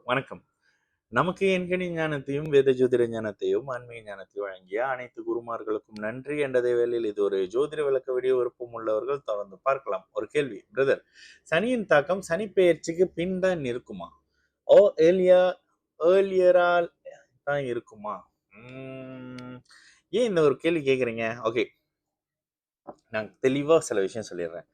வணக்கம். நமக்கு எண்கணி ஞானத்தையும், வேத ஜோதிட ஞானத்தையும், ஆன்மீக ஞானத்தையும் வழங்கிய அனைத்து குருமார்களுக்கும் நன்றி என்ற வேளையில் இது ஒரு ஜோதிட விளக்க வீடியோ விருப்பம் உள்ளவர்கள் தொடர்ந்து பார்க்கலாம். ஒரு கேள்வி பிரதர், சனியின் தாக்கம் சனி பெயர்ச்சிக்கு பின் தான் இருக்குமா? ஓ ஏர்லியரா தான் இருக்குமா? ஏன் இந்த ஒரு கேள்வி கேக்குறீங்க? ஓகே, நான் தெளிவா சில விஷயம் சொல்லிடுறேன்.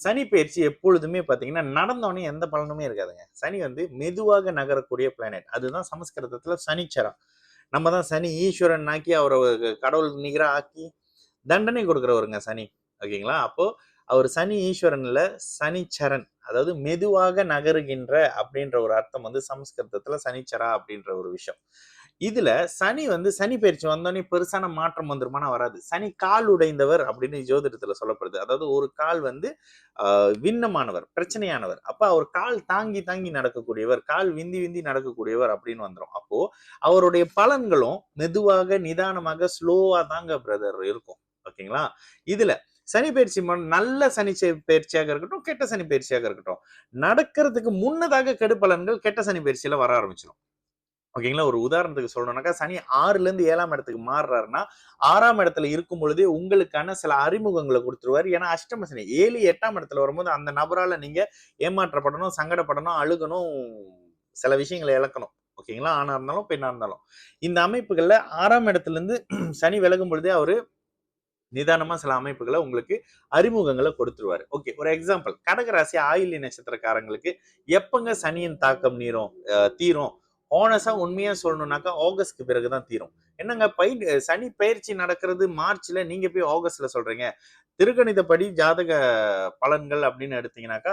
சனி பயிற்சி எப்பொழுதுமே பாத்தீங்கன்னா நடந்தோடனே எந்த பலனுமே இருக்காதுங்க. சனி வந்து மெதுவாக நகரக்கூடிய பிளானட். அதுதான் சமஸ்கிருதத்துல சனிச்சரம். நம்ம தான் சனி ஈஸ்வரன் ஆக்கி அவரை கடவுளுக்கு நிகரா ஆக்கி தண்டனை கொடுக்குறவருங்க சனி. ஓகேங்களா? அப்போ அவர் சனி ஈஸ்வரன் இல்ல, சனிச்சரன். அதாவது மெதுவாக நகருகின்ற அப்படின்ற ஒரு அர்த்தம் வந்து சமஸ்கிருதத்துல சனிச்சரா அப்படின்ற ஒரு விஷயம். இதுல சனி வந்து சனி பயிற்சி வந்தோடனே பெருசான மாற்றம் வந்துருமானா வராது. சனி கால் உடைந்தவர் அப்படின்னு ஜோதிடத்துல சொல்லப்படுது. அதாவது ஒரு கால் வந்து விண்ணமானவர், பிரச்சனையானவர். அப்ப அவர் கால் தாங்கி தாங்கி நடக்கக்கூடியவர், கால் விந்தி விந்தி நடக்கக்கூடியவர் அப்படின்னு வந்துடும். அப்போ அவருடைய பலன்களும் மெதுவாக நிதானமாக ஸ்லோவா தாங்க பிரதர் இருக்கும். ஓகேங்களா? இதுல சனி பயிற்சி நல்ல சனி பயிற்சியாக இருக்கட்டும், கெட்ட சனி பயிற்சியாக இருக்கட்டும், நடக்கிறதுக்கு முன்னதாக கெடுபலன்கள் கெட்ட சனி பயிற்சியில வர ஆரம்பிச்சிடும். ஓகேங்களா? ஒரு உதாரணத்துக்கு சொல்லணும்னாக்கா சனி 6ல இருந்து 7ஆம் இடத்துக்கு மாறுறாருன்னா 6ஆம் இடத்துல இருக்கும் பொழுதே உங்களுக்கான சில அறிமுகங்களை கொடுத்துருவாரு. ஏன்னா அஷ்டம சனி 7 8ஆம் இடத்துல வரும்போது அந்த நபரால நீங்க ஏமாற்றப்படணும், சங்கடப்படணும், அழுகணும், சில விஷயங்களை இழக்கணும். ஓகேங்களா? ஆணா இருந்தாலும் பெண்ணா இருந்தாலும் இந்த அமைப்புகள்ல 6ஆம் இடத்துல இருந்து சனி விலகும் பொழுதே அவரு நிதானமா சில அமைப்புகளை உங்களுக்கு அறிமுகங்களை கொடுத்துருவாரு. ஓகே, ஒரு எக்ஸாம்பிள், கடகராசி ஆயில்ய நட்சத்திரக்காரங்களுக்கு எப்பங்க சனியின் தாக்கம் தீரும்? ஹானஸா உண்மையா சொல்லணும்னாக்கா ஆகஸ்ட்க்கு பிறகுதான் தீரும். என்னங்க சனி பயிற்சி நடக்கிறது மார்ச்ல, நீங்க போய் ஆகஸ்ட்ல சொல்றீங்க? திருக்கணிதப்படி ஜாதக பலன்கள் அப்படின்னு எடுத்தீங்கன்னாக்கா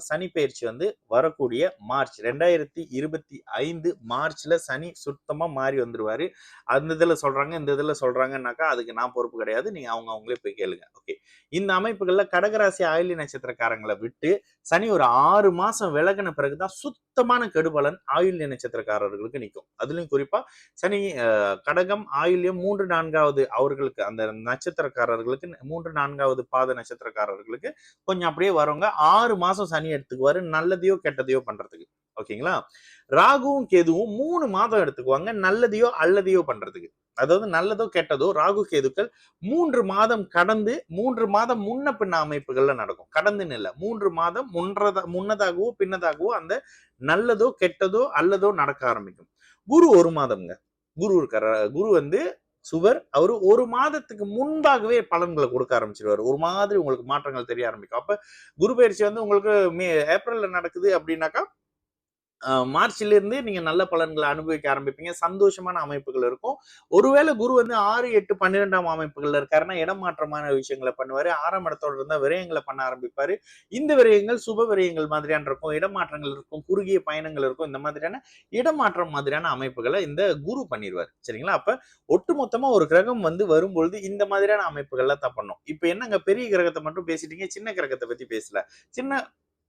சனி பயிற்சி வந்து வரக்கூடிய மார்ச் 2025 மார்ச்ல சனி சுத்தமா மாறி வந்துருவாரு. அந்த இதுல சொல்றாங்க, இந்த இதுல சொல்றாங்கன்னாக்கா அதுக்கு நான் பொறுப்பு கிடையாது. நீங்க அவங்களே போய் கேளுங்க. ஓகே, இந்த அமைப்புகள்ல கடகராசி ஆயில்ய நட்சத்திரக்காரங்களை விட்டு சனி ஒரு 6 மாசம் விலகின பிறகுதான் சுத்தமான கெடுபலன் ஆயுள்ய நட்சத்திரக்காரர்களுக்கு நிற்கும். அதுலயும் குறிப்பா சனி கடகம் ஆயுள்யம் 3 4வது அவர்களுக்கு, அந்த நட்சத்திரக்காரர்களுக்கு 3 4வது பாத நட்சத்திரக்காரர்களுக்கு கொஞ்சம் அப்படியே வரவங்க 6 மாசம் சனி எடுத்துக்குவாரு, நல்லதையோ கெட்டதையோ பண்றதுக்கு. ஓகேங்களா? ராகுவும் கேதுவும் 3 மாதம் எடுத்துக்குவாங்க, நல்லதையோ அல்லதையோ பண்றதுக்கு. அதாவது நல்லதோ கெட்டதோ ராகு கேதுக்கள் 3 மாதம் கடந்து 3 மாதம் முன்ன பின்ன அமைப்புகள்ல நடக்கும். கடந்துன்னு இல்லை, 3 மாதம் முன்னதாகவோ பின்னதாகவோ அந்த நல்லதோ கெட்டதோ அல்லதோ நடக்க ஆரம்பிக்கும். குரு 1 மாதம்ங்க. குரு இருக்காரு, குரு வந்து சுவர், அவரு 1 மாதத்துக்கு முன்பாகவே பலன்களை கொடுக்க ஆரம்பிச்சிருவாரு. ஒரு மாதிரி உங்களுக்கு மாற்றங்கள் தெரிய ஆரம்பிக்கும். அப்ப குரு பயிற்சி வந்து உங்களுக்கு ஏப்ரல்ல நடக்குது அப்படின்னாக்கா மார்ச்ல இருந்தே நீங்க நல்ல பலன்களை அனுபவிக்க ஆரம்பிப்பீங்க. சந்தோஷமான அமைப்புகள் இருக்கும். ஒருவேளை குரு வந்து 6 8 12ஆம் அமைப்புகள்ல இருக்காருன்னா இடமாற்றமான விஷயங்களை பண்ணுவாரு. 6ஆம் இடத்தோட இருந்தா விரயங்களை பண்ண ஆரம்பிப்பாரு. இந்த விரயங்கள் சுப விரயங்கள் மாதிரியான இருக்கும், இடமாற்றங்கள் இருக்கும், குறுகிய பயணங்கள் இருக்கும். இந்த மாதிரியான இடமாற்றம் மாதிரியான அமைப்புகளை இந்த குரு பண்ணிடுவாரு. சரிங்களா? அப்ப ஒட்டுமொத்தமா ஒரு கிரகம் வந்து வரும்பொழுது இந்த மாதிரியான அமைப்புகள்லாம் தான் பண்ணும். இப்ப என்னங்க பெரிய கிரகத்தை மட்டும் பேசிட்டீங்க, சின்ன கிரகத்தை பத்தி பேசல. சின்ன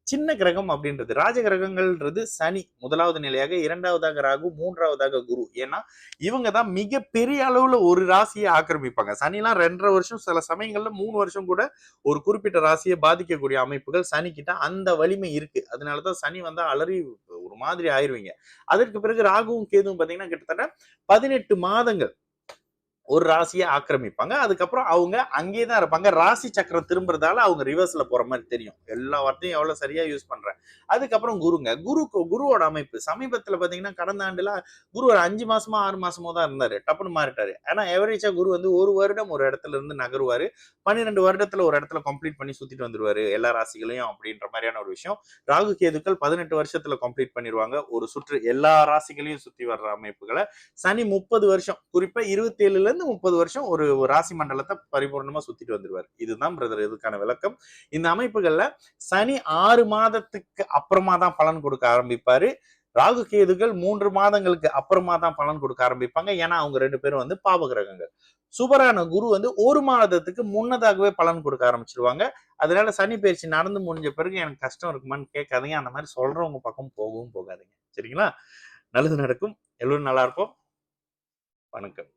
சின்ன கிரகம் அப்படின்றது ராஜ கிரகங்கள்ன்றது சனி 1வது நிலையாக, 2வதாக ராகு, 3வதாக குரு. ஏன்னா இவங்க தான் மிக பெரிய அளவுல ஒரு ராசியை ஆக்கிரமிப்பாங்க. சனிலாம் 2.5 வருஷம், சில சமயங்கள்ல 3 வருஷம் கூட ஒரு குறிப்பிட்ட ராசியை பாதிக்கக்கூடிய அமைப்புகள் சனி கிட்ட அந்த வலிமை இருக்கு. அதனாலதான் சனி வந்தா அலறி ஒரு மாதிரி ஆயிருவீங்க. அதற்கு பிறகு ராகுவும் கேதுவும் பாத்தீங்கன்னா கிட்டத்தட்ட 18 மாதங்கள் ஒரு ராசியை ஆக்கிரமிப்பாங்க. அதுக்கப்புறம் அவங்க அங்கேயே தான் இருப்பாங்க. ராசி சக்கரம் திரும்புறதால அவங்க ரிவர்ஸ்ல போற மாதிரி தெரியும். எல்லா வார்த்தையும் எவ்வளவு சரியா யூஸ் பண்றேன். அதுக்கப்புறம் குருவோட அமைப்பு சமீபத்துல பாத்தீங்கன்னா கடந்த ஆண்டுல குரு ஒரு 5 மாசமா 6 மாசமோ தான் இருந்தாரு. டப்புன்னு மாறிட்டாரு. ஆனா எவரேஜா குரு வந்து ஒரு வருடம் ஒரு இடத்துல இருந்து நகருவாரு. 12 வருடத்துல ஒரு இடத்துல கம்ப்ளீட் பண்ணி சுத்திட்டு வந்துருவாரு எல்லா ராசிகளையும் அப்படின்ற மாதிரியான ஒரு விஷயம். ராகு கேதுக்கள் 18 வருஷத்துல கம்ப்ளீட் பண்ணிடுவாங்க ஒரு சுற்று, எல்லா ராசிகளையும் சுத்தி வர்ற அமைப்புகளை. சனி 30 வருஷம், குறிப்பா 27ல இருந்து 30 வருஷம் ஒரு ராசி மண்டலத்தை பரிபூர்ணமா சுத்திட்டு வந்துருவாரு. இதுதான் பிரதர் இதுக்கான விளக்கம். இந்த அமைப்புகள்ல சனி 6 மாதத்துக்கு அப்புறமா தான் பலன் கொடுக்க ஆரம்பிப்பாரு. ராகு கேதுகள் 3 மாதங்களுக்கு அப்புறமா தான் பலன் கொடுக்க ஆரம்பிப்பாங்க. ஏன்னா அவங்க 2 பேரும் வந்து பாவ கிரகங்கள். சுபரான குரு வந்து 1 மாதத்துக்கு முன்னதாகவே பலன் கொடுக்க ஆரம்பிச்சிருவாங்க. அதனால சனி பயிற்சி நடந்து முடிஞ்ச பிறகு எனக்கு கஷ்டம் இருக்குமான்னு கேட்காதீங்க. அந்த மாதிரி சொல்றவங்க பக்கம் போகவும் போகாதீங்க. சரிங்களா? நல்லது நடக்கும். எல்லோரும் நல்லா இருப்போம். வணக்கம்.